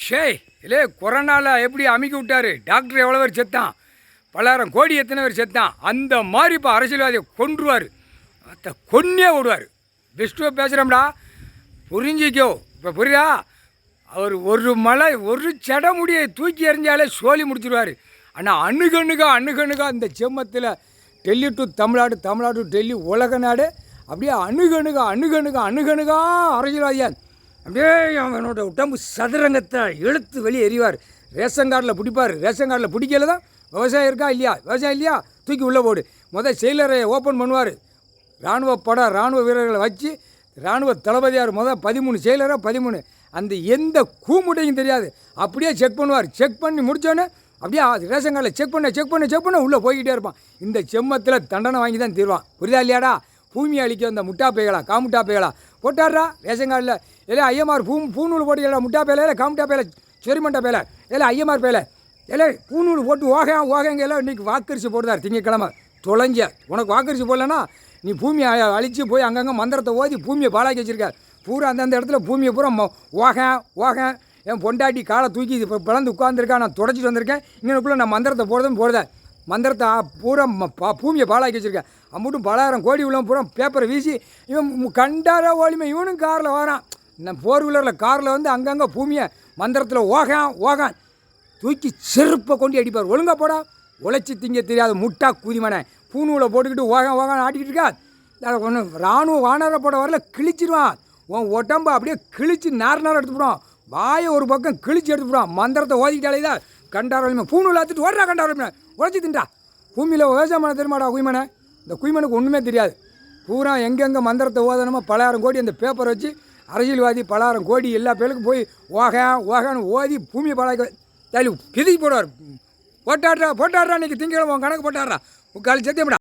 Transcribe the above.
ஷே இல்லை கொரோனாவில் எப்படி அமுக்கி விட்டார் டாக்டர் எவ்வளோ பேர் செத்தான், பல்லாயிரம் கோடி எத்தனை பேர் செத்தான். அந்த மாதிரி இப்போ அரசியல்வாதியை கொன்றுவார், அதை கொன்னே விடுவார். விஷ்ணுவை பேசுகிறோம்டா, புரிஞ்சிக்கோ. இப்போ புரியுதா? அவர் ஒரு மலை ஒரு முடியை தூக்கி எறிஞ்சாலே சோழி முடிச்சிடுவார். ஆனால் அணுகணுகா இந்த செம்மத்தில் டெல்லி டு தமிழ்நாடு, தமிழ்நாடு டு டெல்லி, உலக நாடு அப்படியே அணுகணுகா அரசியல்வாதியான். அப்படியே அவனோட உடம்பு சதுரங்கத்தை இழுத்து வெளியே எறிவார். ரேஷன் கார்டில் பிடிப்பார். ரேஷன் கார்டில் பிடிக்கல தான் விவசாயம் இருக்கா இல்லையா, விவசாயம் இல்லையா தூக்கி உள்ளே போடு. செயலரை ஓப்பன் பண்ணுவார். இராணுவ வீரர்களை வச்சு இராணுவ தளபதியார் 13 செயலராக 13 அந்த எந்த கூமுட்டையும் தெரியாது. அப்படியே செக் பண்ணுவார். செக் பண்ணி முடித்தோடனே அப்படியே ரேஷன் கார்டில் செக் பண்ண உள்ளே போய்கிட்டே இருப்பான். இந்த செம்மத்தில் தண்டனை வாங்கி தான் தீர்வான். புரியுதா இல்லையாடா? பூமி அழிக்க வந்த முட்டா பைகளா காமுட்டா பைகளா போட்டாடுறா ரேஷன் கார்டில். இல்லை ஐஎம்ஆர் பூநூல் போட்டு முட்டா பேல, இல்லை காமுட்டா பேல, சொரிமண்டா பேல, இல்லை ஐஎம்ஆர் பேல, இல்லை பூநூல் போட்டு ஓகங்க எல்லாம் இன்றைக்கி வாக்கரிசி போடுதார். திங்கக்கிழமை தொலைஞ்ச உனக்கு வாக்கரிசி போடலன்னா நீ பூமியை அழித்து போய் அங்கங்கே மந்திரத்தை ஓதி பூமியை பாலாக்கி வச்சுருக்கார். பூரா அந்தந்த இடத்துல பூமியை பூரா ஓகன் என் பொண்டாட்டி காலை தூக்கி இப்போ பிளந்து உட்காந்துருக்கா, நான் தொடச்சிட்டு வந்திருக்கேன். இங்கனுக்குள்ளே நான் மந்திரத்தை போடுதேன். மந்திரத்தை பூரா பூமியை பாலாக்கி வச்சுருக்கேன். அம்மட்டும் 10,000 கோடி உள்ள பூரா பேப்பரை வீசி இவன் கண்டாரா ஓலிமை இவனும் காரில் வரான். நான் 4 வீலரில் காரில் வந்து அங்கங்கே பூமியை மந்திரத்தில் ஓகான் தூக்கி செருப்பை கொண்டு அடிப்பார். ஒழுங்காக போடா, உழைச்சி திங்க தெரியாத முட்டா குதிமனை பூநூலை போட்டுக்கிட்டு ஓகான் ஆட்டிக்கிட்டு இருக்கா. ஒன்று இராணுவ வானரை போட வரல கிழிச்சிடுவான். உன் உடம்பை அப்படியே கிழிச்சு நேரம் எடுத்துவிடும். வாயை ஒரு பக்கம் கிழிச்சு எடுத்துவிடும். மந்திரத்தை ஓதிக்கிட்டாலே தான் கண்டாரோலிமை பூநூல் ஆற்றுட்டு ஓடுறா. கண்டாரோலிமை உழைச்சி தின்றா. பூமியில் விவசாயம் பண்ண தெரியுமாடா குய்மனை? இந்த குய்மனுக்கு ஒன்றுமே தெரியாது. பூரா எங்கெங்கே மந்திரத்தை ஓதணுமோ 10,000 கோடி அந்த பேப்பரை வச்சு அரசியல்வாதி 10,000 கோடி எல்லா பேருக்கும் போய் ஓகான்னு ஓதி பூமியை பழக தள்ளி பிதிக்கு போடுவார். போட்டாடுறா இன்றைக்கி திங்கக்கிழமை கணக்கு போட்டாடுறா. 3/4 சத்தியம்டா.